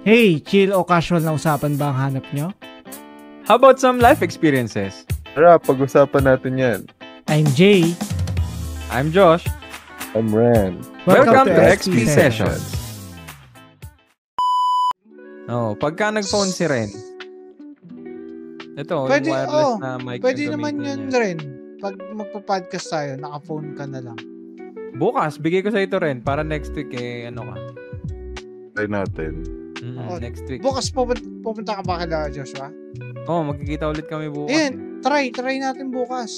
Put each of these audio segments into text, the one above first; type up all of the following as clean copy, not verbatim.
Hey, chill o casual na usapan ba ang hanap nyo? How about some life experiences? Tara, pag-usapan natin yan. I'm Jay. I'm Josh. I'm Ren. Welcome to XP Sessions. Pagka nag-phone si Ren, ito, Pwede, yung wireless na mic pwede yung naman gamitin yun niya. rin. Pag magpa-podcast tayo, naka-phone ka na lang. Bukas, bigay ko sa ito rin para next week ano ka. Try natin. Oo. Next week. Bukas pupunta ka ba kila Joshua? Magkikita ulit kami bukas. Ayan, try natin bukas.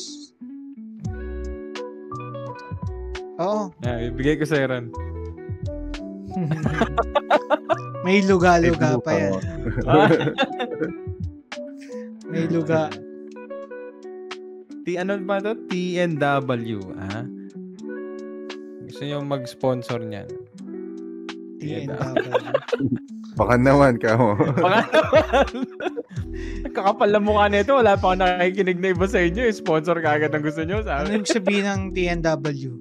Oo. Bigay ko sa Ren. May luga-luga pa yan. May luga. Ano ba to? TNW, Gusto nyo mag-sponsor niyan. TNW. Baka naman ka mo. Baka naman. Kakapal na mukha nito. Wala pa ako nakikinig na iba sa inyo. Sponsor ka agad ang gusto nyo. Ano yung sabihin ng TNW?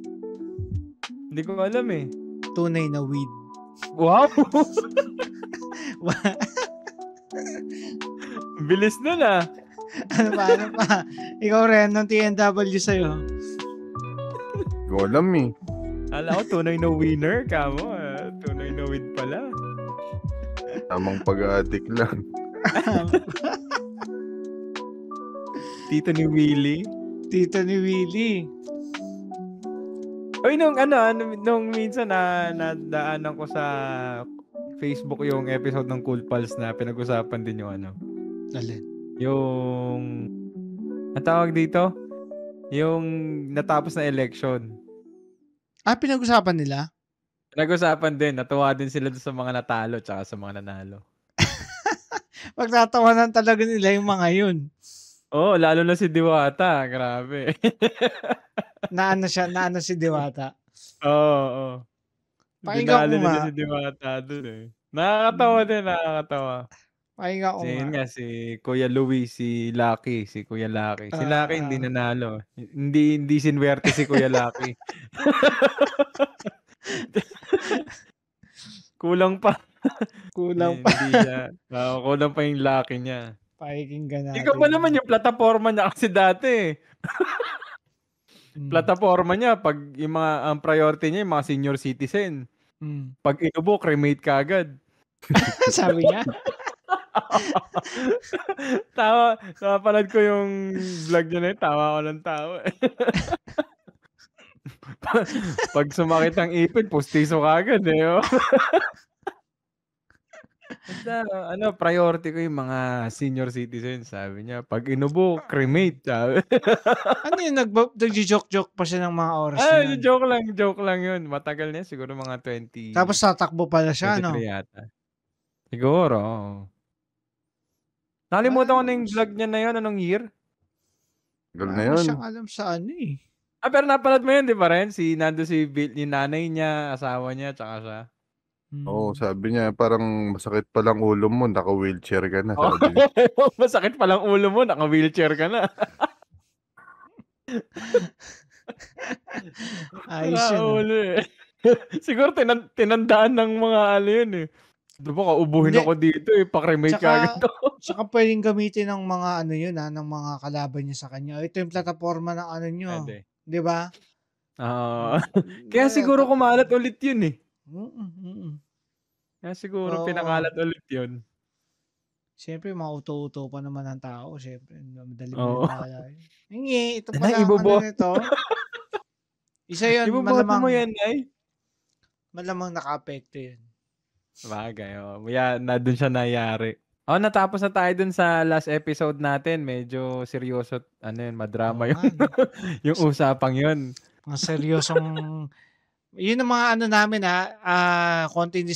Hindi ko alam eh. Tunay na weed. Wow! Bilis nun Ano pa? Ikaw rin, ng TNW sa'yo. Hindi ko alam eh. Alam ko, tunay na winner. Kamo, tunay na weed pala. Tamang pag-addict lang. Tito ni Willie. Oy, nung minsan nadaanan ko sa Facebook yung episode ng Cool Pals na pinag-usapan din yung Alin? Yung ang tawag dito? Yung natapos na election. Pinag-usapan nila? Pinag-usapan din. Natuwa din sila doon sa mga natalo tsaka sa mga nanalo. Pagtatawanan talaga nila yung mga yun. Lalo na si Diwata. Grabe. Naano si Diwata. Oo. Pakinggan ko nila nga. si Diwata doon eh. Nakakatawa din, nakakatawa. Pakinggan ko nga. Si Kuya Louie, si Kuya Lucky. Si Lucky hindi nanalo. Hindi sinwerte si Kuya Lucky. Kulang pa. Hindi siya. Kulang pa yung Lucky niya. Pakinggan natin. Ikaw ba naman yung plataforma niya kasi dati plataforma niya, pag yung ang priority niya, yung mga senior citizen. Pag inubo, cremate ka agad. Sabi niya? Tawa. Napanood ko yung vlog niya na yun. Tawa ko ng tawa. Pag sumakit ang ipin, pustiso ka agad Basta, priority ko yung mga senior citizens, sabi niya. Pag inubo, cremate, sabi. Ano yun, nag-joke pa siya ng mga oras na yun? Joke lang yun. Matagal na siguro mga 20. Tapos tatakbo pala siya, 23 yata. Siguro, Nakalimutan ko na yung vlog niya na yun, anong year? Girl na Ano yun. siyang alam sa Pero napanood mo yun, di ba rin? Nando si Bill, yung nanay niya, asawa niya, tsaka siya. Oo, sabi niya, parang masakit pa lang ulo mo, naka-wheelchair ka na. Sabi niya. Masakit pa lang ulo mo, naka-wheelchair ka na. Ayos yun. Siguro tinandaan ng mga yun eh. Diba, kaubuhin ako dito pa-cremate ka agad ako. Tsaka pwedeng gamitin ng mga ng mga kalaban niya sa kanya. Ito yung plataforma ng nyo. Di ba? Kaya siguro kumalat ulit yun eh. Kaya siguro pinakalat ulit yun. Siyempre, mauto-uto pa naman ang tao. Siyempre, madali mo nalala yun. Ito pa lang nito. Isa yun, iboboto mo yan, ay? Malamang naka-apekto yun. Bagay, na dun siya nangyari. Natapos na tayo dun sa last episode natin. Medyo seryoso, madrama yun. Yung usapang yun. Mga seryosong, yun ang mga namin konting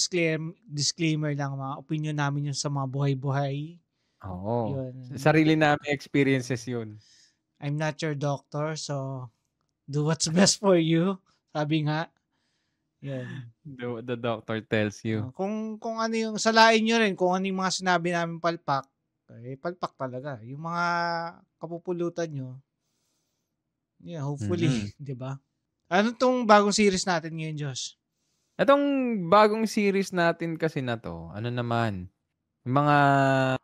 disclaimer lang, mga opinion namin yun sa mga buhay-buhay. Oo. Sarili namin experiences yun. I'm not your doctor, so do what's best for you. Sabi nga. Yan. The doctor tells you. Kung ano yung salain nyo rin, kung ano yung mga sinabi namin palpak, palpak talaga. Yung mga kapupulutan nyo, hopefully, di ba? Ano tong bagong series natin ngayon, Josh? Itong bagong series natin kasi na 'to, ano naman, mga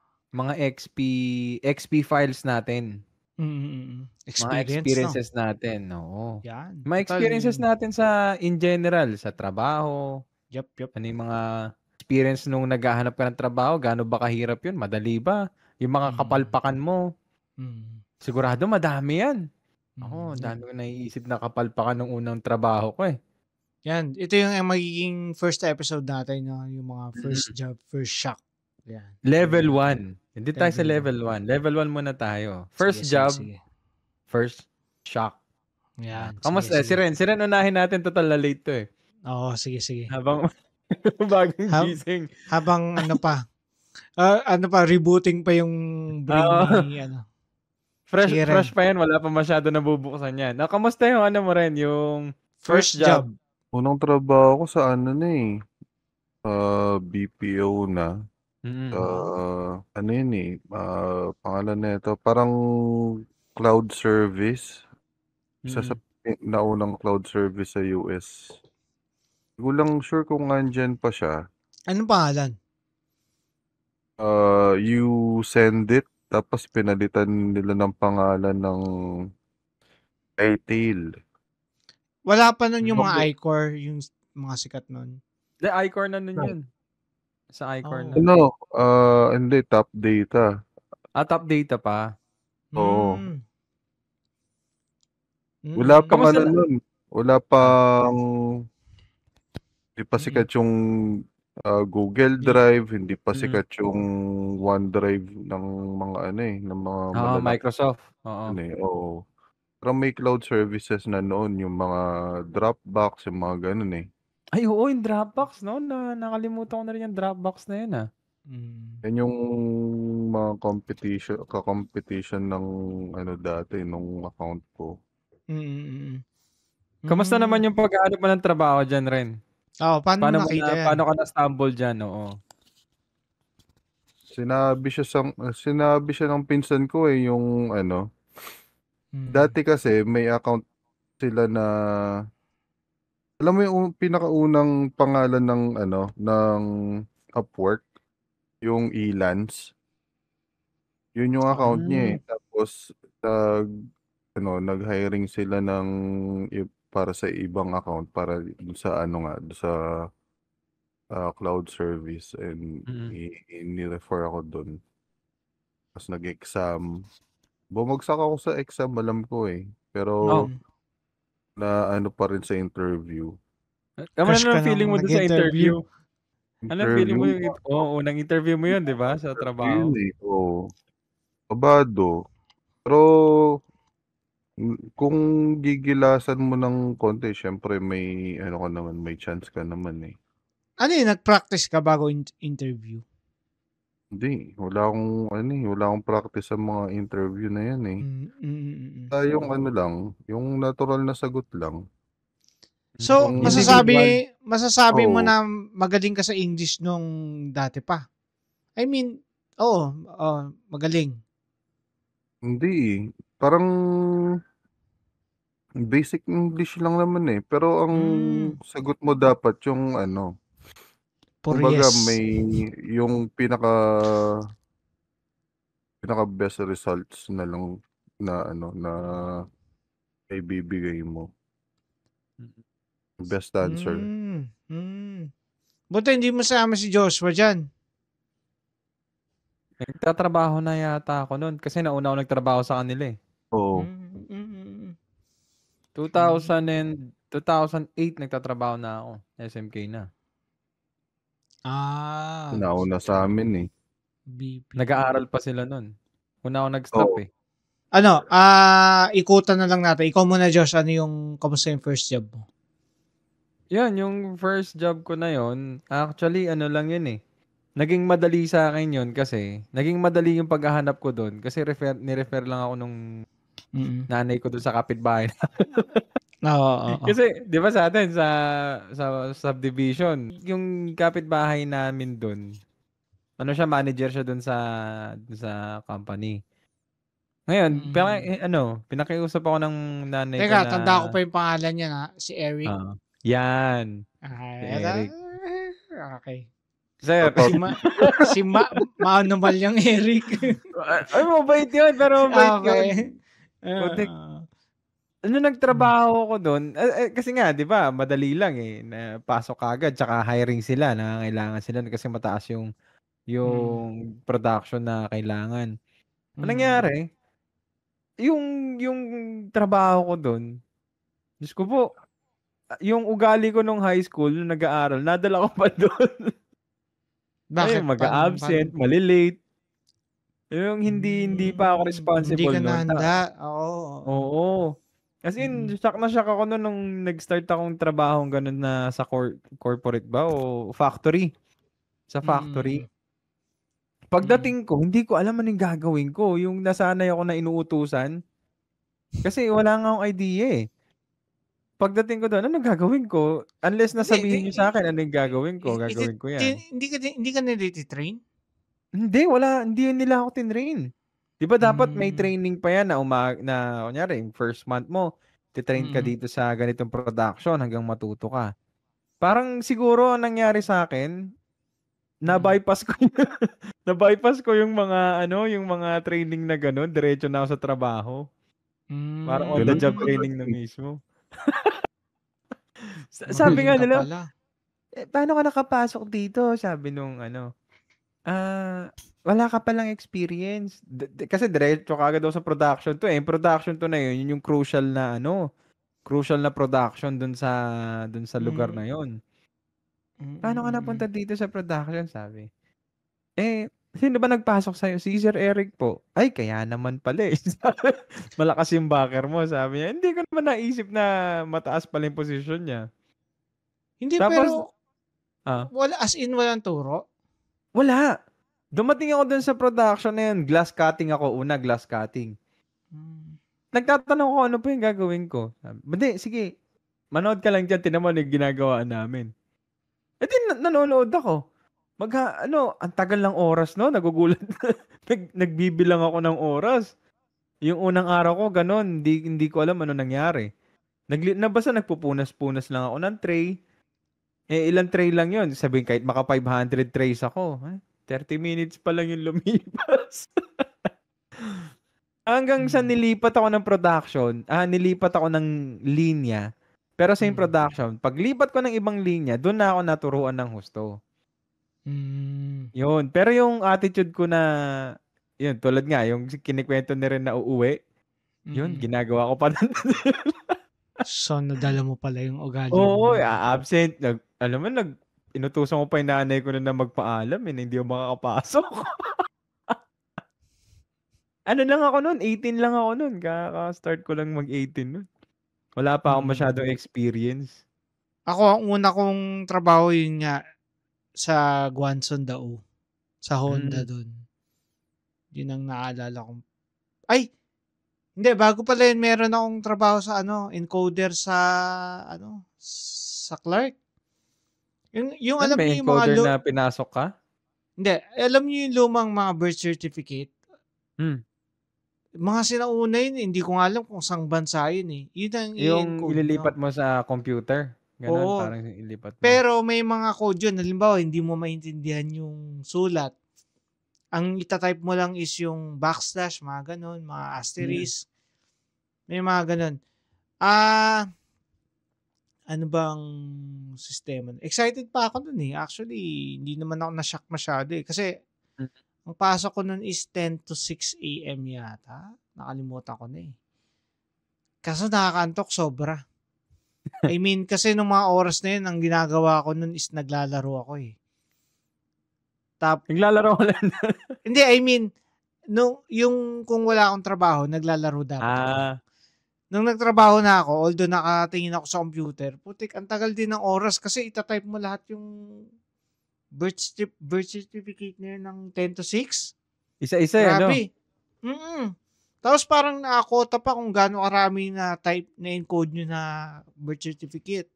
XP files natin. Mga Experience, no? experiences natin, oo. Yan, Mga total experiences natin in general, sa trabaho, yup. ano yung mga experience nung naghahanap ka ng trabaho, gaano ba kahirap yun, madali ba? Yung mga kapalpakan mo, sigurado madami yan. Ako, ang dami kong naiisip na kapalpakan nung unang trabaho ko eh. Yan, ito yung magiging first episode natin, no? Yung mga first job, first shock. Yan. Level 1. Hindi tayo sa Level level 1. Level 1 muna tayo. First Sige, job, sige. first shock. Yan, Kamusta? Si sige. Ren unahin natin, total na late to eh. Oo, sige. Habang bagong gising. Habang ano pa, rebooting pa yung brain ni ano. Fresh pa yan, wala pa masyado nabubuksan yan. Kamusta yung ano mo rin, yung first job? Unang trabaho ko sa ano na eh, BPO na. Ano yun eh, pangalan na ito, parang cloud service. Isa sa naunang cloud service sa US. Hindi ko lang sure kung nandyan pa siya. Anong pangalan? You send it, tapos pinalitan nila ng pangalan ng iTail. Wala pa nun yung mga iCore, yung mga sikat nun. Hindi, iCore na nun yun. Sa iCore na. Ano? Hindi, Top Data. Top Data pa? Oo. Wala pa nga nun. Wala pang... Hindi pa sikat yung Google Drive, hindi pa sikat yung OneDrive ng mga ano eh, ng mga Microsoft. Ano eh, oo. Pero may cloud services na noon, yung mga Dropbox, yung mga ganun eh. Ay, oo, yung Dropbox, no? Nakalimutan ko na rin yung Dropbox na yun, ah. Yan yung mga competition ng ano dati, nung account ko. Kamusta naman yung paghahanap mo ng trabaho dyan, Ren? Paano nakita yan? Paano ka na-stumble dyan, oo? Sinabi siya ng pinsan ko eh, yung ano. Dati kasi may account sila na, alam mo yung pinakaunang pangalan ng ano, ng Upwork, yung Elance. Yun yung account niya eh. Tapos nag-hiring sila ng para sa ibang account para sa ano nga, sa cloud service, and ni-refer ako doon. Tapos nag-exam. Bumagsak ako sa exam, alam ko eh. Pero na ano pa rin sa interview. Ano na feeling mo doon sa interview? Ano feeling mo yung unang interview mo yun, di ba? Sa trabaho? Oo. Kabado. Pero kung gigilasan mo ng konti, syempre may ano ka naman, may chance ka naman eh. Ano yun, nag-practice ka bago interview? Hindi, wala akong practice sa mga interview na yan eh. Yung ano lang, yung natural na sagot lang. So, masasabi mo na magaling ka sa English nung dati pa? I mean, magaling. Hindi, parang basic English lang naman eh. Pero ang sagot mo dapat yung ano, kumbaga may yung pinaka best results na lang na ano na ibibigay mo. Best answer. Buti hindi mo sama si Joshua dyan. Nagtatrabaho na yata ako noon kasi nauna ako nagtrabaho sa kanila eh. Oo. 2008 nagtatrabaho na ako. SMK na. Nauna sa amin eh. Nag-aaral pa sila noon. Una ako nag-stop eh. Ikutan na lang natin. Ikaw muna, Josh, kamusta yung first job mo? Yan, yung first job ko na yon, actually, ano lang yun eh. Naging madali sa akin yun kasi, naging madali yung paghahanap ko doon kasi ni-refer lang ako nung nanay ko doon sa kapitbahay. Kasi, di ba sa atin, sa subdivision, yung kapitbahay namin doon, manager siya doon sa company. Ngayon, pinakiusap ako ng nanay ko na... Teka, tanda ko pa yung pangalan niya na, si Eric. Yan. Si Eric. Okay. Sir. Maanumal yung Eric. Ay, mabait yun, pero mabait yun. Okay. Nagtrabaho ko doon, kasi nga, di ba, madali lang na pasok agad, tsaka hiring sila, nangangailangan sila kasi mataas yung production na kailangan. Ang nangyari, yung trabaho ko doon, Diyos ko po, yung ugali ko nung high school, nung nag-aaral, nadala ko pa doon. Bakit? Mag-absent, malilate. Yung hindi pa ako responsible Hindi ka nun. nahanda. Oo. As in, shock na shock ako nun nung nag-start akong trabaho ganun na sa corporate ba o factory. Sa factory. Pagdating ko, hindi ko alam anong gagawin ko. Yung nasanay ako na inuutusan. Kasi wala nga akong idea Pagdating ko doon, anong gagawin ko? Unless nasabihin niyo sa akin anong gagawin ko, gagawin ko yan. Hindi ka niliti-train? Hindi, wala. Hindi nila ako tinrain. Di ba dapat may training pa yan na kunyari, first month mo, titrain ka dito sa ganitong production hanggang matuto ka. Parang siguro ang nangyari sa akin, na-bypass ko yung mga yung mga training na gano'n, diretso na ako sa trabaho. Parang on the job training na mismo. Sabi nga nila, paano ka nakapasok dito? Sabi nung wala ka palang experience. Kasi diretso ka agad sa production to eh. Production to na yun yung crucial na production dun sa lugar na yun. Paano ka napunta dito sa production, sabi? Sino ba nagpasok sa'yo? Si Sir Eric po. Ay, kaya naman pala Malakas yung backer mo, sabi niya. Hindi ko naman naisip na mataas pala yung posisyon niya. Hindi, tapos, pero walang turo? Wala. Dumating ako dun sa production na yun. Glass cutting ako. Glass cutting. Nagtatanong ko ano po yung gagawin ko. Hindi, sige. Manood ka lang dyan. Tinan mo yung ginagawa namin. Nanonood ako. Ang tagal ng oras, no? Nagugulat. Nagbibilang ako ng oras. Yung unang araw ko, ganon. Hindi ko alam ano nangyari. Basta nagpupunas-punas lang ako ng tray. Ilang tray lang yun. Sabihin, kahit maka 500 trays ako. 30 minutes pa lang yung lumipas. Hanggang sa nilipat ako ng production, nilipat ako ng linya. Pero sa production, paglipat ko ng ibang linya, doon na ako naturuan ng husto. Yun. Pero yung attitude ko na, yun, tulad nga, yung kinikwento ni rin na uuwi, yun, ginagawa ko pa nun. So, nadala mo pala yung ugali. Oo, absent. Alam mo, inutusan ko pa yung nanay ko na magpaalam, hindi ako makakapasok. Lang ako nun, 18 lang ako nun. Kaka-start ko lang mag-18 nun. Wala pa akong masyadong experience. Ako, ang una kong trabaho yun nga, sa Guanzon Dao. Sa Honda dun. Yun ang naalala kong. Ay! Hindi, bago pala yun, meron akong trabaho sa encoder sa Clark. Yung alam niyo yung mga encoder na pinasok ka? Hindi, alam niyo yung lumang mga birth certificate? Mga sinauna yun, hindi ko nga alam kung saang bansa yun eh. Yun ang i-encode. Yung ililipat mo sa computer? Ganon, parang ilipat mo. Pero may mga code yun. Halimbawa, hindi mo maintindihan yung sulat. Ang itatype mo lang is yung backslash, mga ganon, mga asterisk. May mga ganon. Ano bang sistema? Excited pa ako dun eh. Actually, hindi naman ako na-shock masyado eh. Kasi, ang pasok ko nun is 10 to 6 a.m. yata. Nakalimutan ko na eh. Kaso nakakaantok sobra. I mean, kasi nung mga oras na yun, ang ginagawa ko nun is naglalaro ako eh. Naglalaro ko lang? Hindi, I mean, kung wala akong trabaho, naglalaro dapat ako. Nung nagtrabaho na ako, although nakatingin ako sa computer, putik, ang tagal din ng oras kasi itatype mo lahat yung birth certificate na yun ng 10 to 6. Isa-isa yan, no? Grabe. Tapos parang nakakota pa kung gaano karami na type na encode nyo na birth certificate.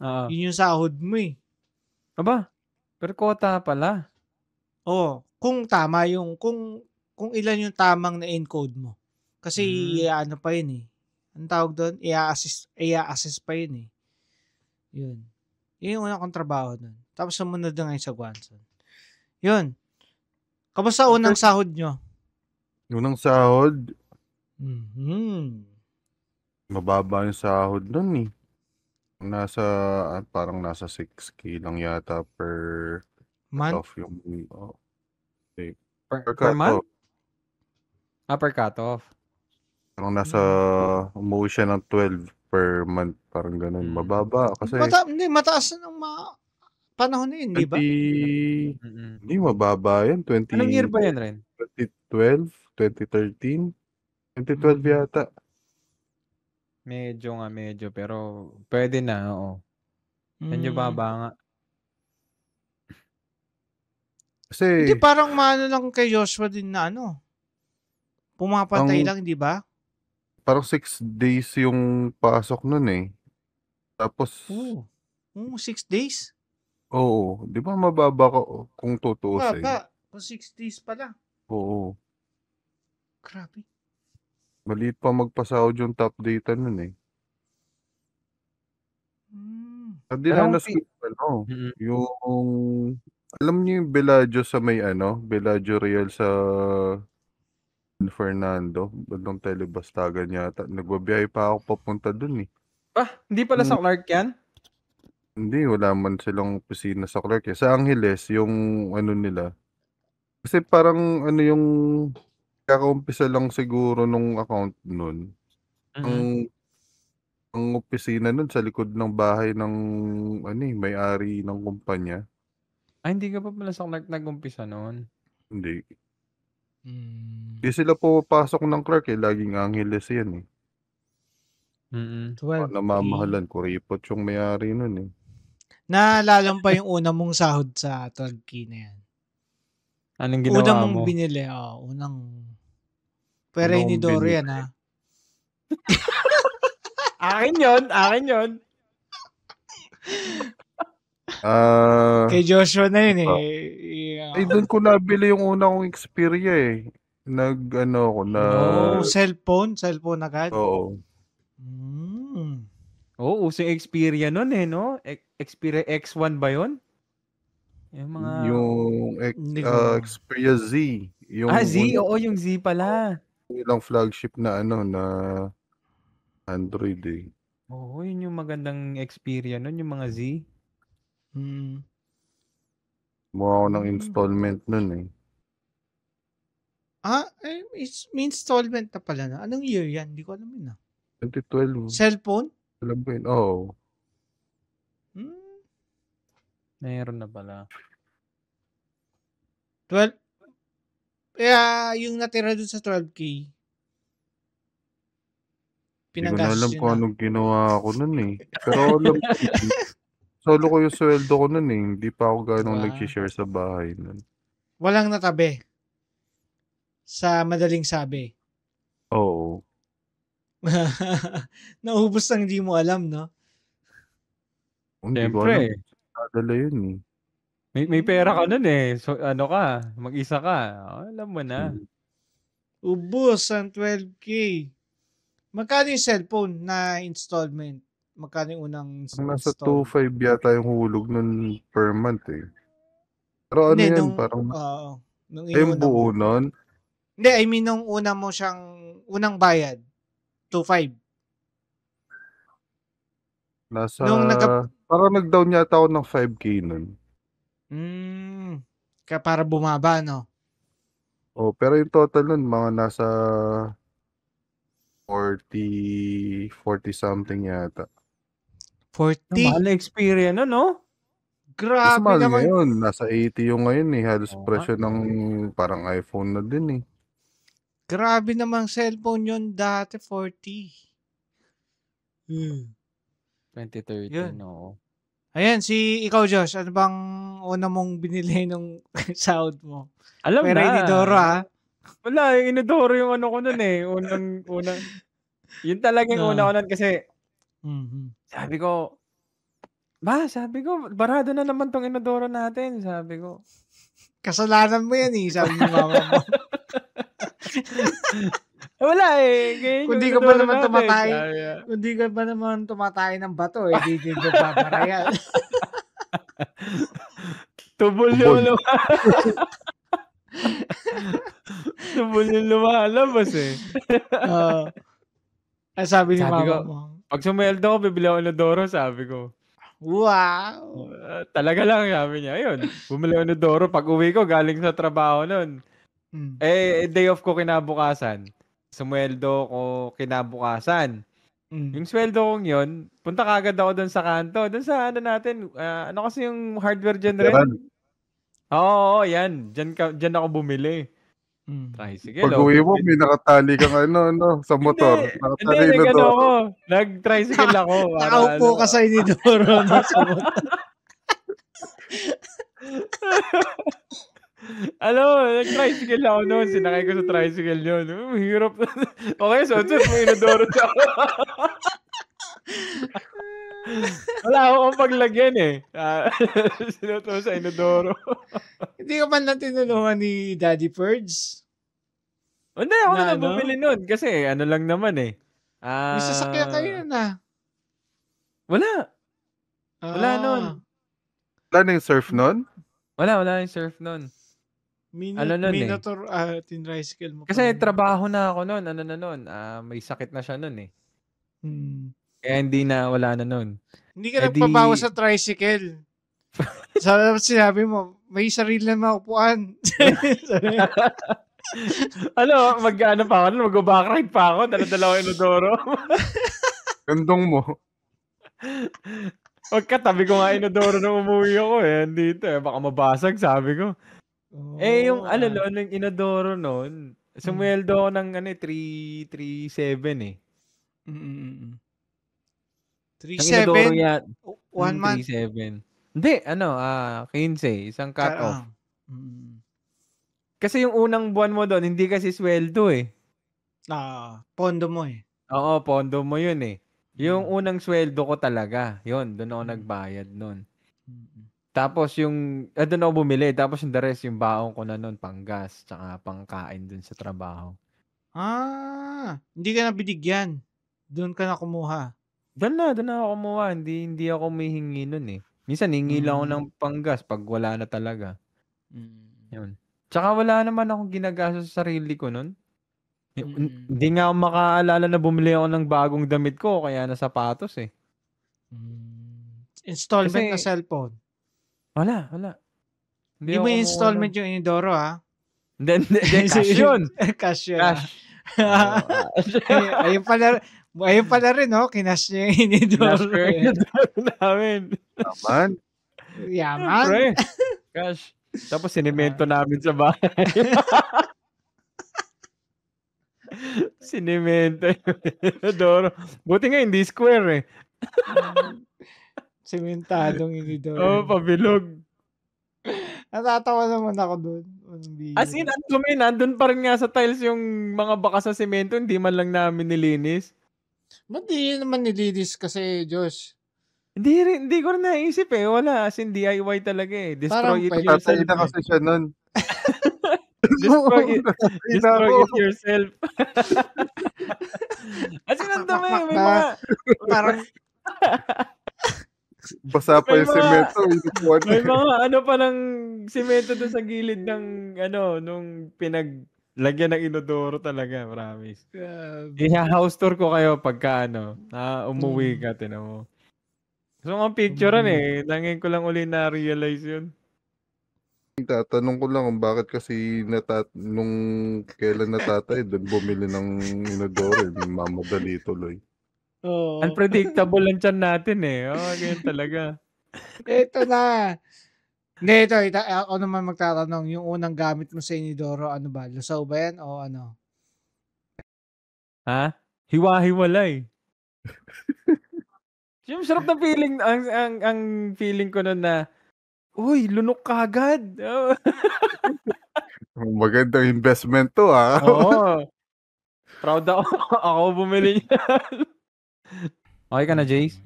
Yun yung sahod mo eh. Aba, pero kota pala. Kung tama yung, kung ilan yung tamang na encode mo. Kasi ano pa yun eh. Ang tawag doon, i-assess pa yun eh. Yun. Yun yung una kong trabaho nun. Tapos sumunod na ngayon sa Guanzon. Yun. Kamusta unang sahod nyo? Unang sahod, Mhm. mababa yung sahod nun eh. Parang nasa 6K lang yata per Month? off yung Per per month? cut-off. Per cut-off. Parang umuwi siya ng 12 per month. Parang ganun. Mababa kasi Mataas na ng mga panahon na yun, di ba? 20... Mm. Hindi, mababa yan. Anong year ba yan, Ren? 2012, 2013, 2012 yata. Medyo. Pero pwede na, oo. Medyo baba nga. Hindi, Kasi parang maano lang kay Joshua din na ano. Pumapantay lang, di ba? parang 6 days yung pasok nun eh. Tapos, 6 days? oo. Di ba mababa kung tutuusin? Baba. Kung 6 days pala. Oo. Grabe. Maliit pa magpasahod yung top data nun eh. Dinanas ko yung alam niyo yung Bellagio sa may Bellagio Real sa San Fernando, bandang Telebastagan yata. Nagbabiyahe pa ako papunta dun eh. Hindi pala sa Clark yan? Hindi, wala man silang opisina sa Clark eh. Sa Angeles, yung nila. Kasi parang yung kakaumpisa lang siguro nung account nun. Ang opisina nun sa likod ng bahay ng may-ari ng kumpanya. Hindi ka pa pala sa Clark nag-umpisa noon? Hindi. Hindi sila pumapasok ng Clark eh. Laging Angeles yan eh. 12K. Namamahalan. Kuripot yung may-ari nun eh. Naalala mo pa yung una mong sahod sa 12K na yan? Anong ginawa Unang mong mo? binili. Pero inidoro yan ha. Akin yun. Kay Joshua na yun eh. Ay, doon ko nabili yung una kong Xperia eh. Cellphone agad? Oo. Uso yung Xperia nun eh, no? Xperia X1 ba yun? Yung Xperia Z. Z? Oo, yung Z pala. Ilang flagship na na Android eh. Oo, yun yung magandang Xperia nun, yung mga Z. Mukha ako ng installment nun eh. May installment na pala na. Anong year yan? Hindi ko alam yun 2012. Cellphone? Alam ko yun. Oo. Meron na pala. 12? Kaya yung natira dun sa 12K, hindi ko na alam kung anong ginawa ko nun eh. Pero alam ko, solo ko yung sweldo ko nun eh. Hindi pa ako ganong nag-share sa bahay nun. Walang natabi? Sa madaling sabi? Oo. Naubos lang hindi mo alam, no? Hindi ko alam. Nadala yun eh. May pera ka nun eh. So, mag-isa ka. Alam mo na. Ubos ang 12K. Magkano yung cellphone na installment? Magkano yung unang installment? Nasa 2.5 yata yung hulog nun per month eh. Pero parang yung buo nun? Hindi, I mean nung unang bayad, 2.5. Parang nag-down yata ako ng 5K nun. Kaya para bumaba, no? Pero yung total nun, mga nasa 40 something yata. 40? Mahal na Xperia nun, no? Grabe mas naman. Ngayon, nasa 80 yung ngayon eh. Halos presyo ng parang iPhone na din eh. Grabe namang cellphone yun dati, 40. 2013, oo. Ayan, ikaw Josh, ano bang una mong binili nung sahod mo? Alam pero na. Inidoro ha? Wala, Inidoro yung ano ko nun eh. Unang. Yun talagang una ko nun kasi sabi ko, barado na naman tong Inodoro natin, sabi ko. Kasalanan mo yan eh, sabi ni mama mo. Wala eh. Ganyan Kung yung di ka ba inodoro naman natin. tumatay, Sabi niya. kung di ka ba naman tumatay ng bato, eh, di babarayan. Tubol yung Tubol yung lumalabas eh. Sabi ni Sabi mama ko, mo. pag sumweldo ko, bibili ako inodoro, sabi ko. Wow! Talaga lang, sabi niya. Ayun, bumili ako inodoro. Pag uwi ko, galing sa trabaho nun. Day off ko kinabukasan. Sumweldo ko kinabukasan. Yung sweldo kong yun, punta kagad ako doon sa kanto. Doon sa ano natin, ano kasi yung hardware dyan rin? Oo, yan. Dyan ako bumili. Tricycle. Pag uwi mo, may nakatali kang sa motor. Hindi, nag-tricycle ako. Nakaupo ka sa inidoro sa motor. Nag-tricycle ako noon. Sinakay ko sa tricycle yun. Hirap. Okay, so mo inodoro siya. Wala akong paglagyan eh. Sinuto sa inodoro. Hindi ka man lang tinulungan ni Daddy Purge? Hindi, ako na bumili nun. Kasi ano lang naman eh. May sasakyan kayo na. Wala. Wala nun. Wala na yung surf nun? Wala yung surf nun. Minotaur, tinricycle mo. Kasi trabaho na ako nun. May sakit na siya nun eh. Kaya wala na nun. Hindi ka nagpabawa sa tricycle. Sinabi mo, may sarili na maupuan. Mag-ano pa ako nun? Mag-backride pa ako. Dala-dala ko inodoro. Gandong mo. Pagkatabi ko nga inodoro nung umuwi ako eh. Dito eh. Baka mabasag, sabi ko. Yung yung inodoro nun, sumweldo ako ng 337 eh. 3-7? 1 month? 3-7. Hindi, 15. Isang cut-off. Kasi yung unang buwan mo doon, hindi kasi sweldo eh. Pondo mo eh. Oo, pondo mo yun eh. Yung unang sweldo ko talaga, yun, doon ako nagbayad nun. Tapos doon ako bumili. Tapos yung the rest, yung baon ko na nun, panggas, tsaka pangkain dun sa trabaho. Hindi ka na binigyan. Doon ka na kumuha. Doon na ako kumuha. Hindi ako may hingi nun eh. Minsan, hingi lang ako ng panggas pag wala na talaga. Yun. Tsaka wala naman akong ginagastos sa sarili ko nun. Hindi nga ako makaalala na bumili ako ng bagong damit ko, kaya na sapatos eh. Installment na cellphone? Wala. Hindi mo installment yung inodoro ha? Hindi, cash yun. Cash yun. Ayun pala rin, no? Kinash niya yung inodoro. Namin. Yaman. Pre, cash. Tapos sinemento namin sa bahay. Sinemento yung inodoro. Buti nga hindi square eh. Sementadong inodoro. Pabilog. Natatawa naman ako doon. As in, nandun pa rin nga sa tiles yung mga bakas sa semento, hindi man lang namin nilinis. Ba't di naman nilinis kasi, Josh? Hindi ko rin naisip eh. Wala, as in DIY talaga eh. Destroy it yourself. Tatay na kasi siya nun. Destroy it yourself. As in, ang dami. May mga... Parang... Basa pa yung semento. May mga pa ng semento doon sa gilid ng nung pinaglagyan ng inodoro talaga, promise. I-house tour ko kayo pagka umuwi ka, tinan mo. So, ang picturean eh. Nangin ko lang uli na-realize yun. Tatanong ko lang kung bakit kasi nung kailan natatay, doon bumili ng inodoro. Mamadali tuloy. Unpredictable lang tiyan natin eh. Ganyan talaga. Ito na. Hindi, ito. Ako naman magtatanong. Yung unang gamit mo sa inodoro, ano ba? Lusaw ba yan o ano? Ha? Hiwa-hiwalay. Yung sarap na feeling, ang feeling ko nun na, uy, lunok ka agad. Magandang investment to ha. Oo. Proud ako. Ako bumili niya. Okay ka na, Jace?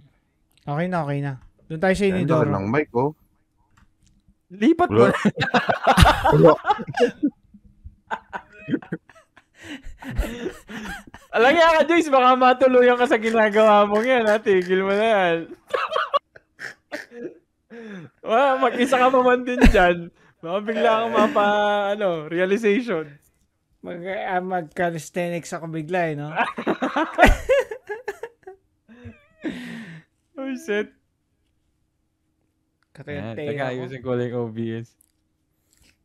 Okay na. Doon tayo sa inodoro. Ng mic, oh. Lipat mo. Alam nga ka, Joyce, baka matuluyan ka sa ginagawa mo yan, ha? Tigil mo na yan. Mag-isa ka pa man din dyan. Baka bigla kang realization. Mag-calisthenics ako bigla, no? Oh, shit. Katayantay Teka, ako. ayusin ko lang OBS.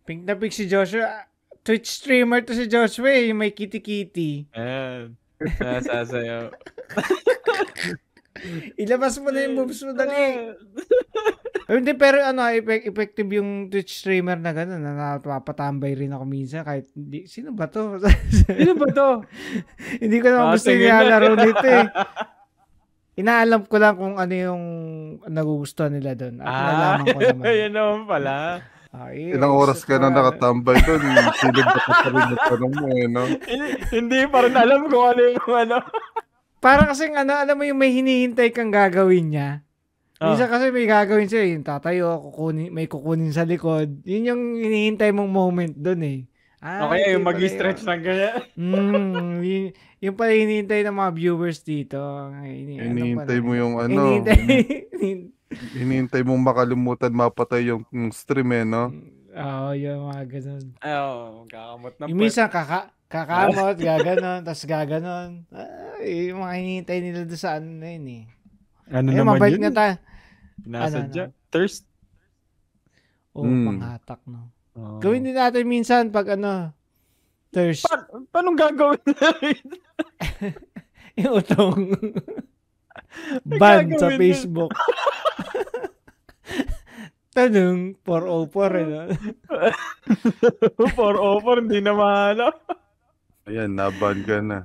Pink na pink si Joshua. Twitch streamer to si Joshua, yung may kitty-kitty. Ayan. Nasasayaw. Ilabas mo na yung moves mo, dali. Hindi, pero effective yung Twitch streamer na gano'n. Napapatambay rin ako minsan kahit hindi. Sino ba to? Sino ba to? Hindi ko naman gusto nilalaro nito eh. Inaalam ko lang kung ano yung nagugustuhan nila doon. At nalaman ko naman. Yan naman pala. Ilang oras ka na nakatambay doon. Sino ba ka rin na tanong mo no? Hindi pa rin alam kung ano yung ano. Para kasing alam mo yung may hinihintay kang gagawin niya. Minsan kasi may gagawin siya, yung tatayo, may kukunin sa likod. Yun yung hinihintay mong moment doon eh. Okay, yung mag-stretch ng ganyan. Yung pala hinihintay ng mga viewers dito. Hinihintay mo yung hinihintay mong makalimutan mapatay yung stream no? Oo, yung mga ganun. Kakamot na yung minsan kakamot, gaganon, tapos gaganon. Yung mga hinihintay nila doon sa ano na yun eh. Ano naman mabait yun? Nga Nasadya. Thirst? Panghatak, no? Gawin din natin minsan pag thirst. Paano gagawin natin? Yung utong ban sa Facebook. Tanong, 404 404, hindi na mahanap. Ayan, naban ka na.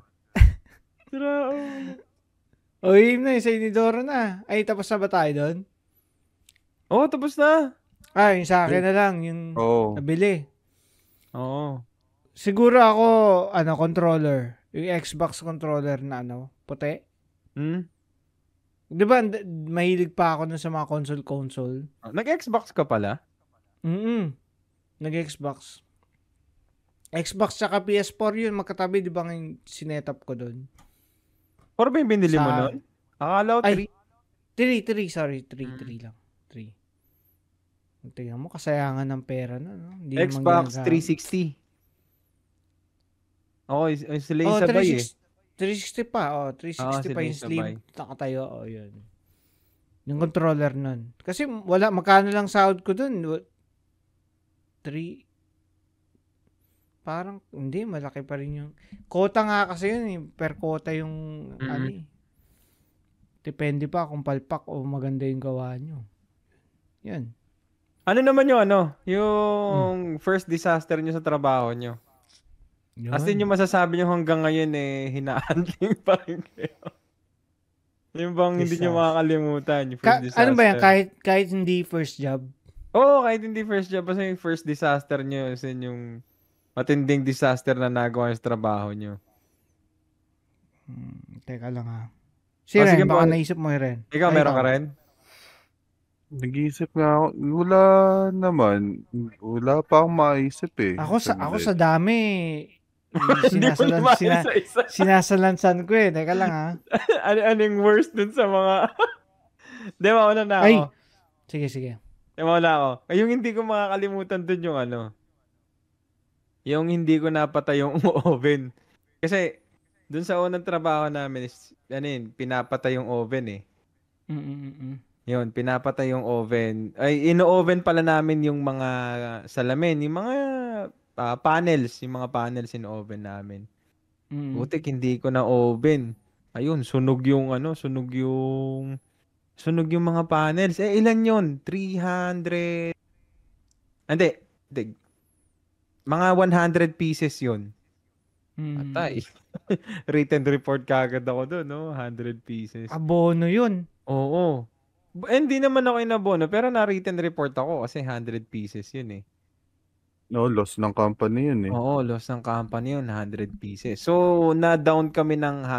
Yun na, sa Inidoro na. Ay, tapos na ba tayo doon? Tapos na. Yung sa akin na lang, yung nabili. Siguro ako, controller. Yung Xbox controller na puti. Di ba, mahilig pa ako sa mga console. Nag-Xbox ka pala? Nag-Xbox. Xbox tsaka PS4 yun, magkatabi, di ba yung sinetup ko doon? 4 ba yung binili mo nun? Akala ko 3. 3 lang. 3. Tingnan mo, kasayangan ng pera na, no? Hindi Xbox 360. Sila yung sabay 360 pa, 360 pa yung slim. Nakatayo, yun. Yung controller nun. Kasi magkano lang sahod ko dun? 3. Parang, hindi, malaki pa rin yung, quota nga kasi yun, per quota yung, depende pa kung palpak o maganda yung gawa nyo. Yan. Ano naman yung first disaster nyo sa trabaho nyo? Yun. As in yung masasabi nyo hanggang ngayon hinahandling pa rin kayo. Yung bang hindi nyo makakalimutan, yung first disaster. Ano ba yan? Kahit hindi first job? Kahit hindi first job. Kasi yung first disaster nyo, as in yung matinding disaster na nagawa sa trabaho nyo. Teka lang ha. Ren, baka naisip mo Ren. Ikaw, meron ka rin? Nag-iisip nga ako. Wala naman. Wala pa akong maisip eh. Ako sa dami. Sinasalansan ko eh. Teka lang ha. Ano yung worst dun sa mga... Di, mauna na ako. Sige. Mauna ako. Yung hindi ko makakalimutan dun yung yung hindi ko napatay yung oven. Kasi dun sa unang trabaho namin is, pinapatay yung oven eh. Yun, pinapatay yung oven. Ay, ino-oven pala namin yung mga salamin, yung mga panels, yung mga panels in-oven namin. Butik, hindi ko na oven. Ayun, sunog yung mga panels. Ilan yun? 300... Hindi. Mga 100 pieces yun. Atay. Written report kagad ako doon, no? 100 pieces. Abono yun. Oo. Hindi naman ako inabono, pero na-written report ako kasi 100 pieces yun eh. No, loss ng company yun eh. Oo, loss ng company yun, 100 pieces. So, na-down kami ng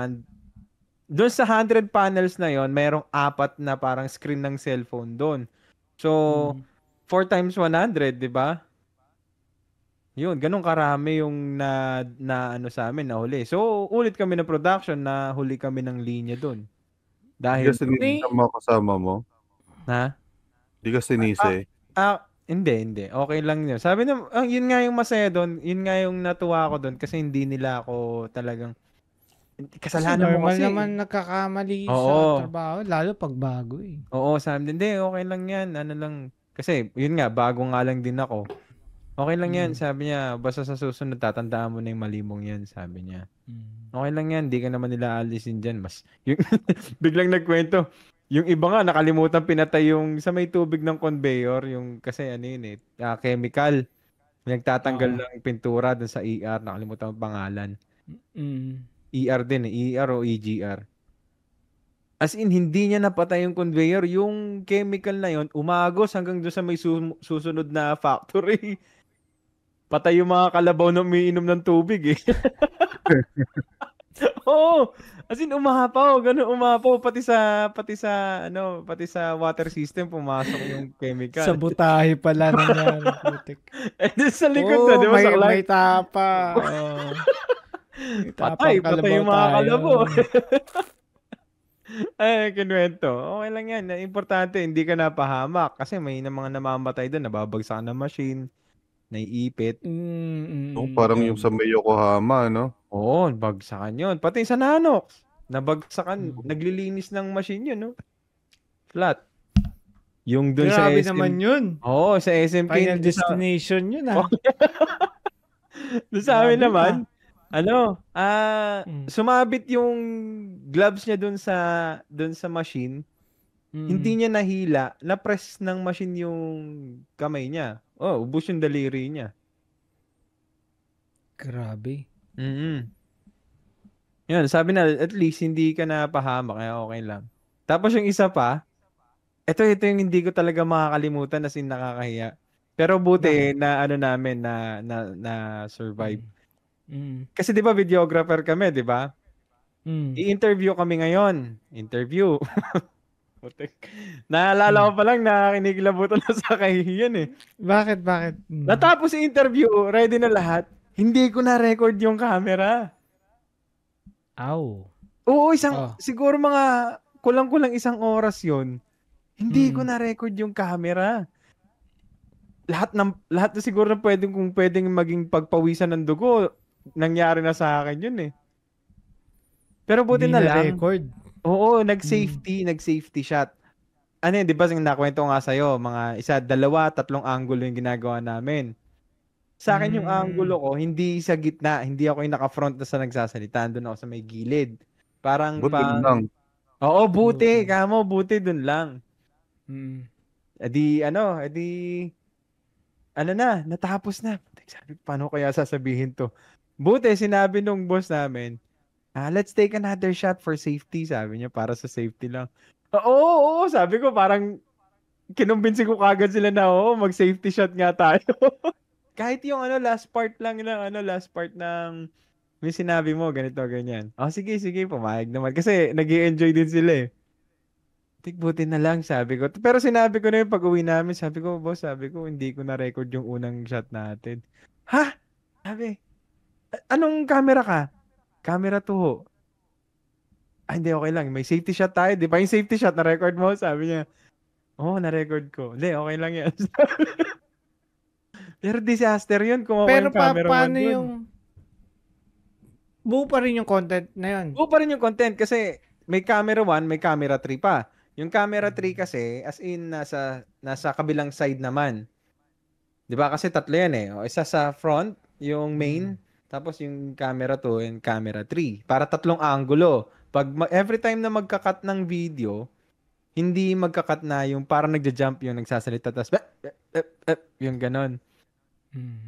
doon sa 100 panels na yon, merong 4 na parang screen ng cellphone doon. So, 4 times 100, di ba? Yun, ganun karami yung na ano sa amin na huli. So, ulit kami ng production na huli kami ng linya doon. Di ka Dahil doon. sinisi ng mga kasama mo? Ha? Di ka sinisi? Hindi. Okay lang yun. Sabi na, yun nga yung masaya doon, yun nga yung natuwa ko doon kasi hindi nila ako talagang, Kasi kasalanan mo normal kasi. naman nagkakamali sa Oo. trabaho, lalo pag bago eh. Oo, sabi din, hindi, okay lang yan. Ano lang, kasi yun nga, bago nga lang din ako. Okay lang yan, sabi niya, basta sa susunod, tatandaan mo na yung mali mong yan, sabi niya. Okay lang yan, di ka naman nila alisin dyan. Mas, yung, biglang nagkwento, yung iba nga, nakalimutan pinatay yung sa may tubig ng conveyor, yung, kasi ano yun chemical. Nagtatanggal ng pintura dun sa ER, nakalimutan ang pangalan. ER din ER o EGR. As in, hindi niya napatay yung conveyor. Yung chemical na yon umagos hanggang doon sa may susunod na factory. Patay yung mga kalabaw na umiinom ng tubig eh. Oo. As in, umapaw. Ganun, umapaw. Pati sa water system, pumasok yung chemical. Sabutahe pala nangyari. Putik. And then sa likod na, di ba? Sa may tapa. May patay yung mga kalabaw. Ay, kinuwento. Okay lang yan. Importante, hindi ka napahamak. Kasi may mga namamatay doon, nababagsak ng machine, naiipit. Parang yung sa may Yokohama, no? Oo, bagsakan yun. Pati sa Nanox, nabagsakan, naglilinis ng machine yun, no? Flat. Yung doon sa Grabe SM. naman yun. Oo, sa SMK. Final destination yun Doon sa amin naman, sumabit yung gloves niya doon sa machine. Hindi niya nahila, na-press ng machine yung kamay niya. Ubos yung daliri niya. Grabe. Yun, sabi na, at least hindi ka napahamak, kaya okay lang. Tapos yung isa pa, ito yung hindi ko talaga makakalimutan as in nakakahiya. Pero buti na namin na survive. Kasi 'di ba videographer kami, 'di ba? I-interview kami ngayon. Interview. Naalala ko pa lang na kinikilabutan na sa kahihiyan eh. Bakit? Natapos yung interview, ready na lahat. Hindi ko na-record yung camera. Oo, siguro mga kulang-kulang 1 oras yon. Hindi ko na-record yung camera. Lahat na siguro na pwedeng maging pagpawisan ng dugo, nangyari na sa akin yun eh. Pero buti na lang. Record. Oo, nag-safety shot. Ano yun, di ba nakwento nga sa'yo, mga 1, 2, 3 angulo yung ginagawa namin. Sa akin yung angulo ko, hindi sa gitna, hindi ako yung naka-front na sa nagsasalita, doon ako sa may gilid. Parang Buti lang. Oo, buti. Kamo, buti doon lang. Natapos na. Sabi, paano kaya sasabihin to? Buti, sinabi nung boss namin, let's take another shot for safety. Sabi niya, para sa safety lang. Oo, sabi ko, parang kinumbinsi ko kagad sila na, mag-safety shot nga tayo. Kahit yung last part ng may sinabi mo, ganito, ganyan. Sige, pumayag naman. Kasi nag-i-enjoy din sila eh. Buti na lang, sabi ko. Pero sinabi ko na yung pag-uwi namin, sabi ko, boss, hindi ko na-record yung unang shot natin. Ha? Sabi, anong camera ka? Camera 2 ho. Hindi, okay lang. May safety shot tayo. Di ba yung safety shot, na-record mo? Sabi niya, na-record ko. Hindi, okay lang yan. Pero disaster yun kung ako yung camera paano yung buo pa rin yung content na yun? Buo pa rin yung content kasi may camera 1, may camera 3 pa. Yung camera 3 kasi, as in, nasa kabilang side naman. Di ba? Kasi 3 yan eh. Isa sa front, yung main, tapos yung camera 2 and camera 3. Para 3 angulo. Every time na magka-cut ng video, hindi magka-cut na yung parang nagja-jump yung nagsasalita, tapos yung ganon.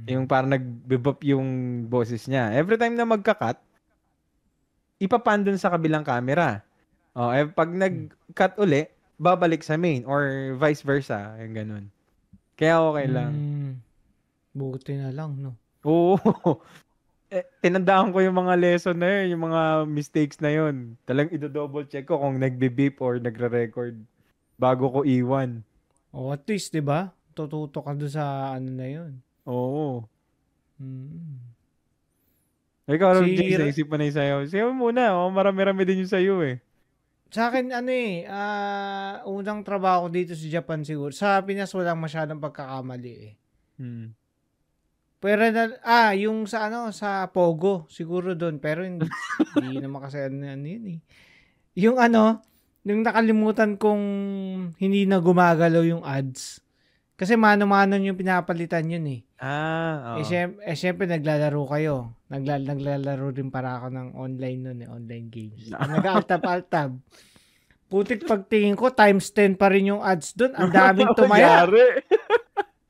Yung parang nag-bebop yung boses niya. Every time na magka-cut, ipapan dun sa kabilang camera. Pag nag-cut uli, babalik sa main or vice versa, yung ganun. Kaya okay lang. Buti na lang, no? Oo. Tinandaan ko yung mga lesson na yun, yung mga mistakes na yun. Talagang i-double check ko kung nagbe-beep or nagre-record bago ko iwan. At least, di ba? Tututo ka doon sa na yun. Oo. Ikaw, Jace, naisip mo na yung sayo. Sayo muna, marami-rami din yung sayo eh. Sa akin, unang trabaho ko dito sa Japan siguro. Sa Pinas, walang masyadong pagkakamali eh. Pero yung sa Pogo, siguro doon. Pero hindi naman kasi yun eh. Yung yung nakalimutan kong hindi na gumagalaw yung ads. Kasi mano-mano yung pinapalitan yun eh. Oo. Siyempre naglalaro kayo. Naglalaro din para ako ng online nun eh, online games. Nag-altab-altab. Putik pagtingin ko, times 10 pa rin yung ads doon. Ang daming tumaya.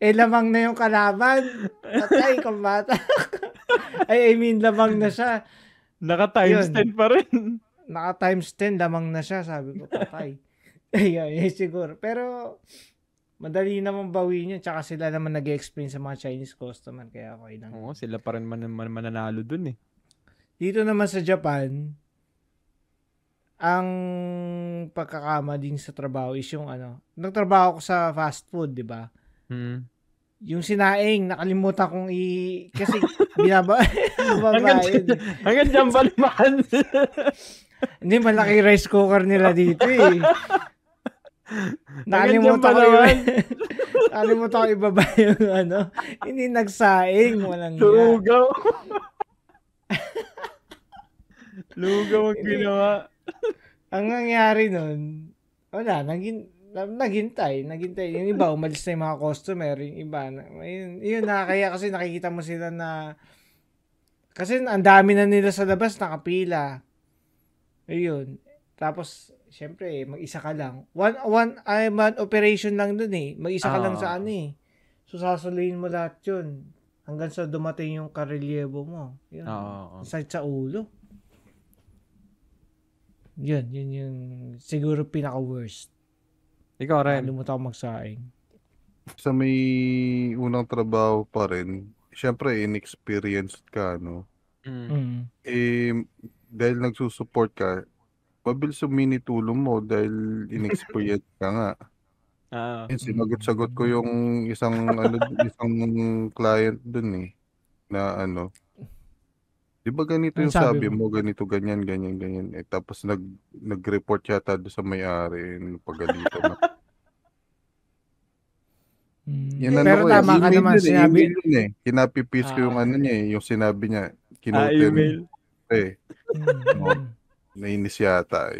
Lamang na yung kalaban. Patay, kumbata. I mean, lamang na siya. Naka-times 10 pa rin. Naka-times 10, lamang na siya. Sabi ko, patay. Siguro. Pero, madali naman bawiin yun. Tsaka sila naman nag-explain sa mga Chinese customer. Kaya okay lang. Oo, sila pa rin mananalo dun eh. Dito naman sa Japan, ang pagkakamali sa trabaho is yung nagtrabaho ko sa fast food, di ba? Yung sinaing, nakalimutan kong kasi bababain. Hanggang dyan ba naman? Hindi, malaki rice cooker nila dito eh. Nakalimutan ko ibaba yung hindi nagsaing, walang Lugaw. Lugaw ang ginawa. Ang nangyari nun, wala, naghintay. Yung iba, umalis na yung mga customer. Yung iba, yun nakakaya kasi nakikita mo sila na, kasi ang dami na nila sa labas, nakapila. Ayun. Tapos, syempre, mag-isa ka lang. One operation lang dun eh. Mag-isa ka lang sa So, sasalihin mo lahat yun. Hanggang sa dumating yung karelyebo mo. Yun. Sakit sa ulo. Yun yung siguro pinaka-worst. Ikaw rin. Nakalimutan ko magsaing. Sa may unang trabaho pa rin, syempre inexperienced ka, no? Dahil nagsusupport ka, mabilis yung tulong mo dahil inexperienced ka nga. Sinagot-sagot ko yung isang client dun eh, na di ba ganito yung sabi mo, ganito, ganyan. Tapos nag-report yata doon sa may-ari, pagalitan na. Pero tama ka naman, sinabi. Kinapipis ko yung yung sinabi niya. Email. Nainis yata.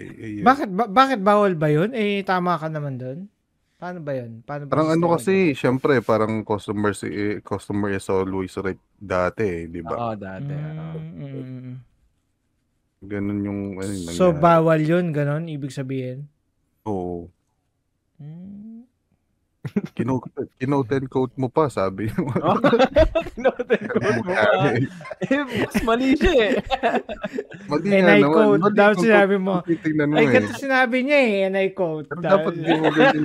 Bakit bawal ba yun? Tama ka naman doon. Paano ba yun? Parang kasi, syempre, parang customer is always right dati, di ba? Oo, dati. Ganun yung So, bawal yun, ganun, ibig sabihin? Oo. Kinote and quote mo pa, sabi mo. Kinote and quote mo pa. Mas mali siya eh. And I quote. Dapat sinabi mo. Ay, kasi sinabi niya eh. And I quote. Dapat di mo ganyan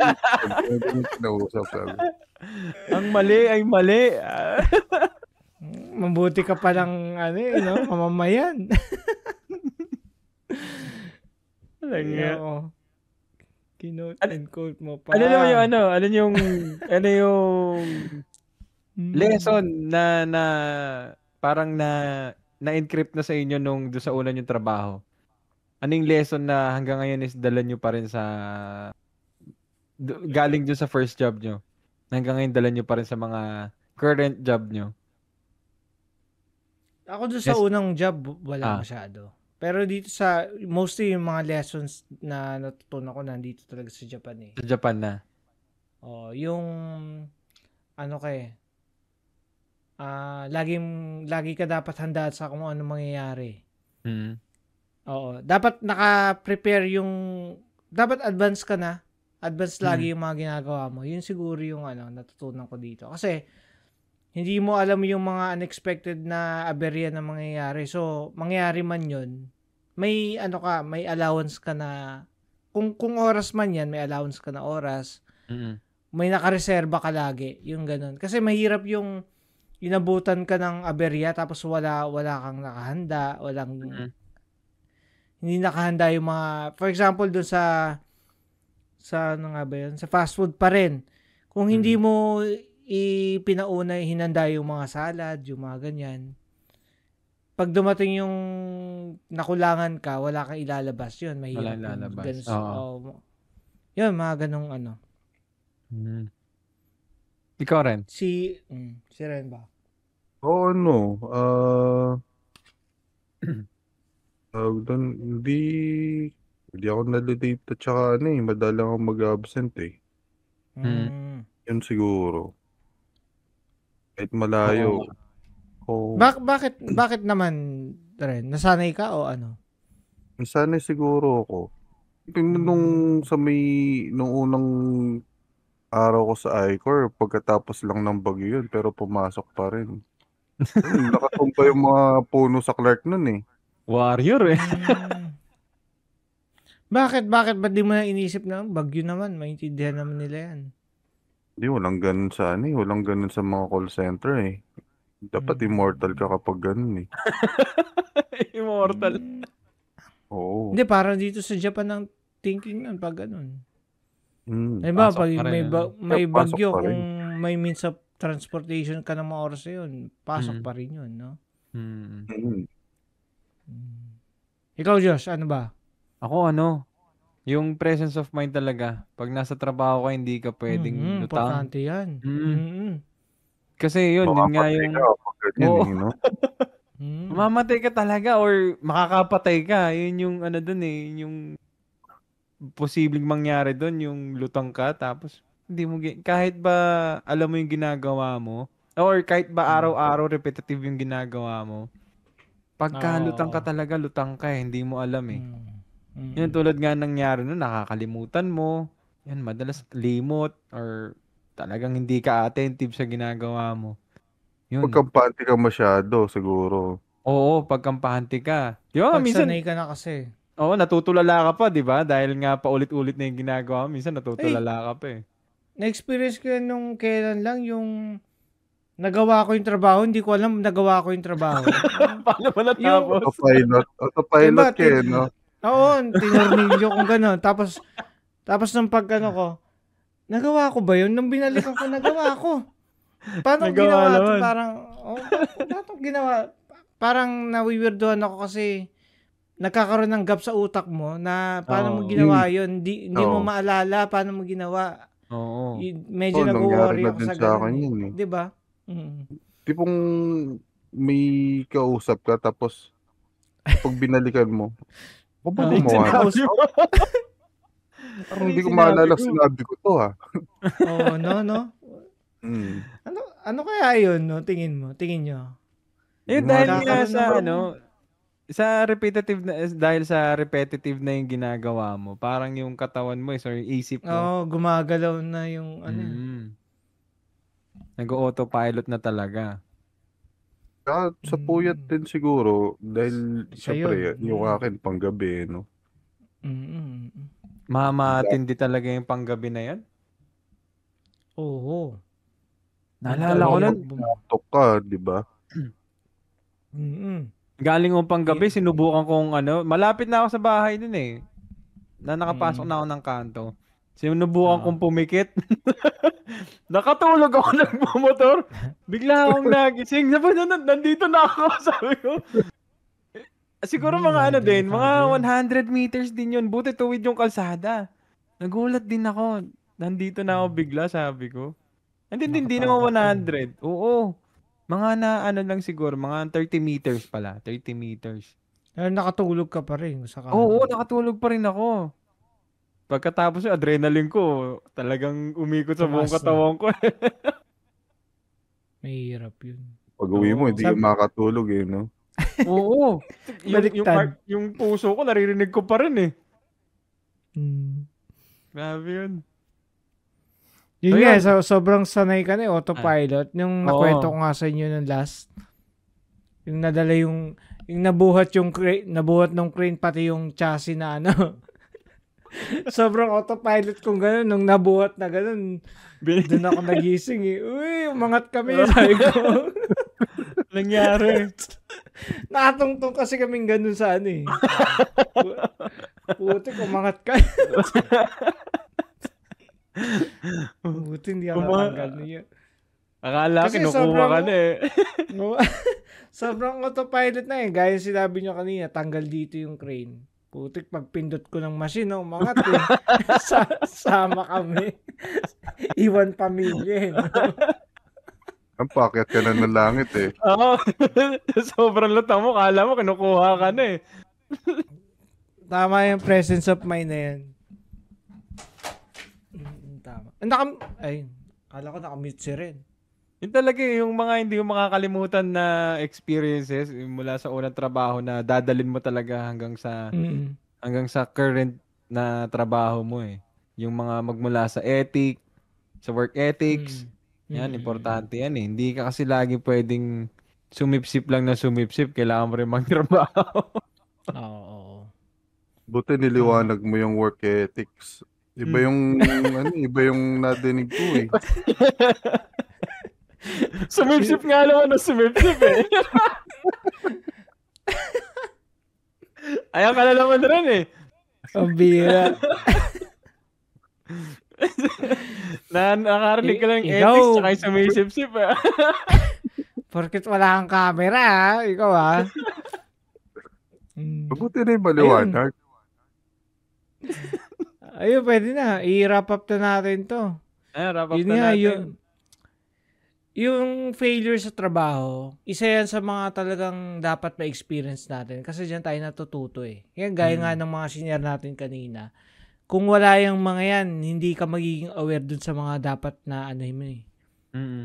kinausap, sabi. Ang mali ay mali. Mabuti ka palang mamamayan. Kinote and quote mo pa. Ano yung lesson na parang na-encrypt na sa inyo nung doon sa una yung trabaho? Ano yung lesson na hanggang ngayon is dala nyo pa rin sa galing doon sa first job nyo? Hanggang ngayon dala nyo pa rin sa mga current job nyo? Ako doon sa unang job, wala masyado. Pero dito mostly yung mga lessons na natutunan ko nandito talaga sa Japan eh. Sa Japan na? Yung lagi ka dapat handa sa kung ano mangyayari. Oo. Dapat naka-prepare dapat advance ka na. Advance lagi yung mga ginagawa mo. Yun siguro yung natutunan ko dito. Kasi, hindi mo alam yung mga unexpected na aberya na mangyayari. So, mangyayari man yun, may may allowance ka na, kung oras man yan, may allowance ka na oras. May nakareserba ka lagi. Yung ganun. Kasi mahirap yung inabutan ka ng aberya tapos wala kang nakahanda, hindi nakahanda yung mga, for example, doon sa ano nga ba yun? Sa fast food pa rin. Kung hindi mo ipinauna, hinanda yung mga salad, yung mga ganyan. Pag dumating yung nakulangan ka, wala kang ilalabas, yun, mahirap Walang yung lalabas. ganun. Oo. Yun, mga ganong ano. Ikaw rin? Si Ren ba? Oo, doon, hindi ako nalilate at saka madalang ako mag-absent eh. Yun siguro. Kahit malayo. Bakit naman, Ren? Nasanay ka o ano? Nasanay siguro ako. Nung unang araw ko sa I-Corps, pagkatapos lang ng bagyo yun, pero pumasok pa rin. Nakatumba yung mga puno sa Clark nun eh. Warrior eh. Bakit ba di mo na inisip na bagyo naman, maintindihan naman nila yan? Hindi, walang ganun sa mga call center eh. Dapat immortal ka kapag ganun eh. Immortal. Oo. Hindi, parang dito sa Japan ang thinking nun pag ganun. Diba, pag may bagyo, kung may means of transportation ka ng mga oras yun, pasok pa rin yun, no? Ikaw, Josh, ano ba? Ako yung presence of mind talaga. Pag nasa trabaho ka, hindi ka pwedeng lutang. Importante yan. Kasi yun nga yung... Mamamatay ka talaga or makakapatay ka. Yun yung dun eh, yung posibleng mangyari dun, yung lutang ka, tapos hindi mo, kahit ba alam mo yung ginagawa mo, or kahit ba araw-araw repetitive yung ginagawa mo, pagka lutang ka talaga, lutang ka eh, hindi mo alam eh. Yun tulad nga nangyari nun, nakakalimutan mo, yan madalas limot, or talagang hindi ka attentive sa ginagawa mo. Yun. Pagkampante ka masyado, siguro. Oo, pagkampante ka. Diba, Pagsanay ka na kasi. Oo, natutulala ka pa, di ba? Dahil nga paulit-ulit na yung ginagawa mo, minsan natutulala ka pa eh. Na-experience ko yan nung kailan lang yung nagawa ko yung trabaho, hindi ko alam nagawa ko yung trabaho. Paano mo natapos? Autopilot ka eh, no? Oo, tinornilyo kong gano'n. Tapos nung ko, nagawa ko ba yun? Nung binalikan ko, nagawa ko. Paano ginawa ito? Parang, paano ginawa? Parang nawiwirdohan ako kasi nagkakaroon ng gap sa utak mo na paano mo ginawa yun. Hindi mo maalala paano mo ginawa. Oo. Medyo nag-worry ako sa ganun. Di ba? Tipong may kausap ka tapos pag binalikan mo, ako ba gumawa? Parang hindi ko maalala sinabi ko to ha. Oo, no? Ano kaya yun, no? Tingin nyo? Dahil nga sa repetitive na, dahil sa repetitive na yung ginagawa mo, parang yung katawan mo or isip mo. Gumagalaw na yung nag-autopilot na talaga. Sa puyat din siguro dahil syempre yung akin panggabi, no? Matindi talaga yung panggabi na yan? Oo. Naalala ko nun. Laptop ka, di ba? Galing ko panggabi, sinubukan kong malapit na ako sa bahay dun eh. Nakapasok na ako ng kanto. Sinubukan kong pumikit. Nakatulog ako nagmumotor. Bigla akong nagising. Nandito na ako, sabi ko. Siguro mga mga 100 meters din yun. Buti tuwid yung kalsada. Nagulat din ako. Nandito na ako bigla, sabi ko. Hindi naman 100. Oo. Mga lang siguro, mga 30 meters pala. 30 meters. Nakatulog ka pa rin. Oo, nakatulog pa rin ako. Pagkatapos yung adrenaline ko, talagang umikot sa buong katawan ko. Mahirap yun. Pag uwi mo, hindi ka makatulog eh, no? Oo. yung puso ko, naririnig ko pa rin eh. Grabe yun. Yun nga, sobrang sanay ka na autopilot. Yung nakwento ko nga sa inyo ng last, yung nadala yung nabuhat ng crane pati yung chassis na sobrang autopilot kong gano'n. Nung nabuhat na gano'n, doon ako nagising eh. Uy, umangat kami. Sabi ko. Nangyari. Nakatungtong kasi kaming gano'n sa eh. Putik, umangat ka. Buti hindi ako natanggal niya. Akala Kasi kinukuha sobrang, ka na eh. sobrang autopilot na eh. Gaya sinabi nyo kanina, tanggal dito yung crane. Putik, pagpindot ko ng machine, umangat eh. Sama kami. Iwan pamilya eh. Ang pakyat ka na ng langit eh. Oo. Sobrang lutang mo. Kala mo kinukuha ka na eh. Tama yung presence of mind na yan. Tama. Kala ko nakamute si Ren. Yun talaga yung mga hindi mo makakalimutan na experiences mula sa unang trabaho na dadalin mo talaga hanggang sa current na trabaho mo eh. Yung mga magmula sa ethic, sa work ethics. Yan, importante yan eh. Hindi ka kasi lagi pwedeng sumipsip lang na sumipsip. Kailangan mo rin magtrabaho. Oo. Buti niliwanag mo yung work ethics. Iba yung nadinig ko eh. Sumipsip nga naman na sumipsip eh. Ayaw ka na naman rin eh. Ang bira. Nakarinig ka lang Ikaw. ethics tsaka yung sumisip-sip eh. Porket wala kang camera ha. Ikaw ha. Mabuti na yung maliwanag. Ayun, pwede na. I-wrap up na natin to. Wrap up Yun na nga, natin. Yung failure sa trabaho, isa yan sa mga talagang dapat ma-experience natin kasi diyan tayo natututo eh. Yan, gaya nga ng mga senior natin kanina. Kung wala yung mga yan, hindi ka magiging aware dun sa mga dapat na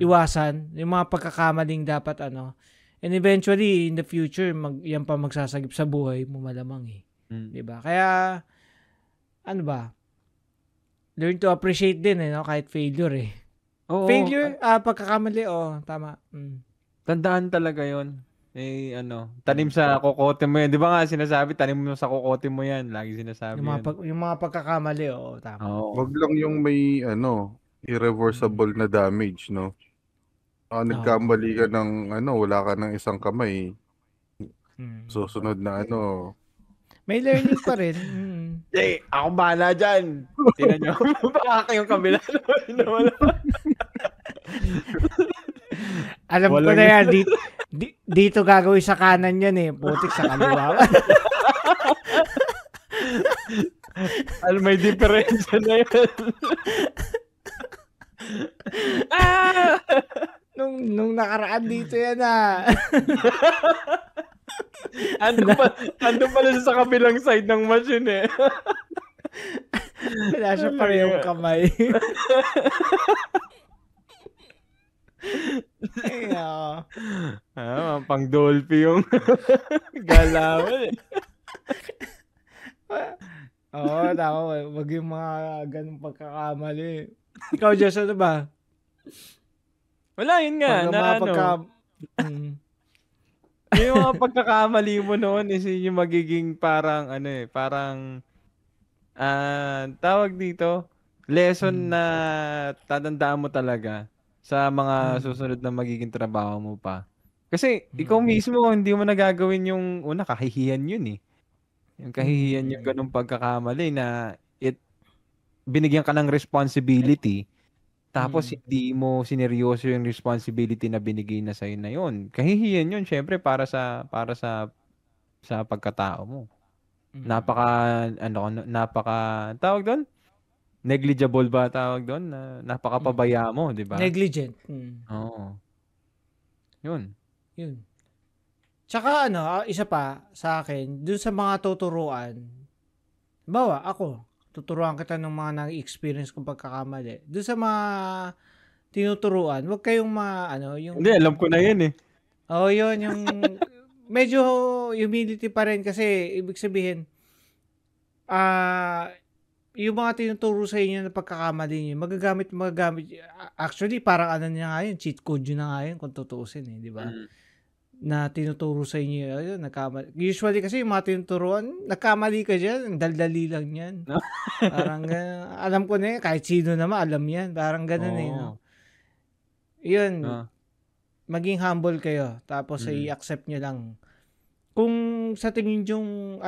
iwasan. Yung mga pagkakamaling dapat And eventually, in the future, yan pa magsasagip sa buhay mo malamang eh. Diba? Kaya, learn to appreciate din kahit failure eh. Oo. Failure, pagkakamali, tama. Tandaan talaga yon. Tanim sa kokote mo yan. Di ba nga sinasabi, tanim mo sa kokote mo yan. Lagi sinasabi Yung mga pagkakamali, tama. Wag lang yung may, irreversible na damage, no? Nagkamali ka ng, wala ka ng isang kamay. Susunod na, May learning pa rin. Ako bahala dyan. Tinan nyo. Baka kayong kabila naman. Alam ko na yan. Dito gagawin sa kanan yan eh. Putik sa kaliwa. May diferensya na yan. Nung nakaraan dito yan Ando pala sa kabilang side ng machine eh. Wala siya parehong kamay. Pang Dolphy yung galawan eh. Tama. Wag yung mga ganung pagkakamali. Ikaw, Diyos, ano ba? Wala, yun nga. Yung mga pagkakamali mo noon is yung magiging parang tawag dito, lesson na tatandaan mo talaga sa mga susunod na magiging trabaho mo pa. Kasi ikaw mismo hindi mo nagagawin yung kahihiyan yun eh. Yung kahihiyan yung ganung pagkakamali na binigyan ka ng responsibility tapos hindi mo sineryoso yung responsibility na binigay na sa'yo na yun. Kahihiyan yun, syempre, para sa pagkatao mo. Napaka, tawag doon? Negligible ba tawag doon? Napakapabaya mo, di ba? Negligent. Oo. Yun. Tsaka isa pa sa akin, dun sa mga tuturuan, bawa ako, tuturuan kita ng mga nag-experience kong pagkakamali. Doon sa mga tinuturuan, wag kayong yung... Hindi, alam ko na yun eh. Yun, yung medyo humility pa rin kasi ibig sabihin, yung mga tinuturo sa inyo na pagkakamali nyo, magagamit. Actually, parang niya nga yun, cheat code yun na nga yun kung tutuusin eh, di ba? Na tinuturo sa inyo, ayun, nagkamali. Usually kasi yung mga tinuturuan, nagkamali ka dyan, daldali lang yan. Parang alam ko na kahit sino naman, alam yan. Parang ganun no? Yun, maging humble kayo, tapos i-accept nyo lang. Kung sa tingin yung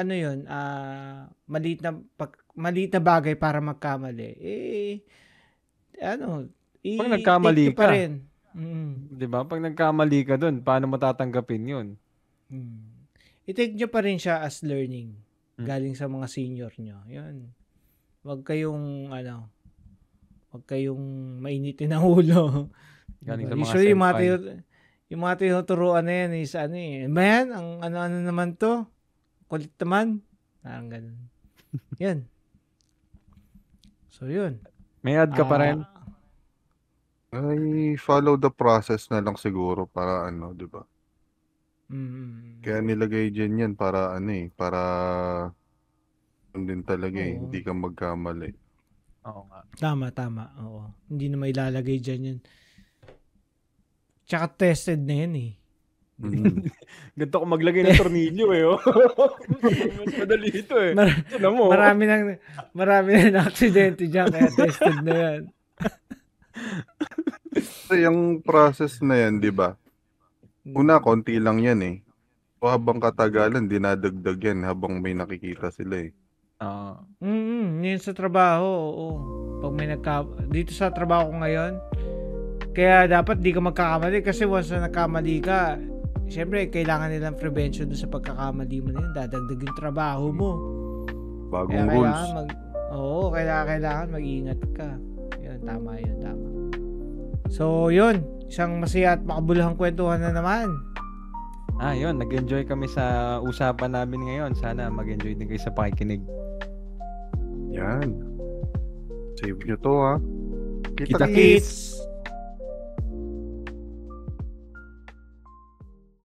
maliit na bagay para magkamali, pag nagkamali ka, pa rin. Mm. 'Di ba? Pag nagkamali ka doon, paano mo tatanggapin 'yun? I-take nyo pa rin siya as learning Mm. galing sa mga senior nyo. Yun. Huwag kayong mainitin ng ulo. Galing Diba? sa mga Usually, senpai. yung mga tinuturuan na yan is man, ang ano naman to? Kulit naman. Parang ganun. Yan. So, yun. May add ka pa rin? Ay, follow the process na lang siguro para di ba? Kaya nilagay dyan yan para para din talaga hindi ka magkamali. Oo nga. Tama. Oo. Hindi na mailalagay dyan yun. Tsaka tested na yan eh. Ganito ko maglagay ng tornilyo oh. Mas madali ito eh. Marami na aksidente dyan kaya tested na yan. Kasi yung process na yan, di ba? Una, konti lang yan eh. So, habang katagalan, dinadagdag yan habang may nakikita sila eh. Yun sa trabaho, oo. Pag may dito sa trabaho ko ngayon, kaya dapat di ka magkakamali kasi once na nagkamali ka, syempre kailangan nilang prevention doon sa pagkakamali mo na yun. Dadagdag yung trabaho mo. Bagong rules. Kailangan mag-iingat ka. Yun, tama. So, yun. Isang masaya at makabuluhang kwentuhan na naman. Yun. Nag-enjoy kami sa usapan namin ngayon. Sana mag-enjoy din kayo sa pakikinig. Yan. Save nyo to ha. Kita-kits!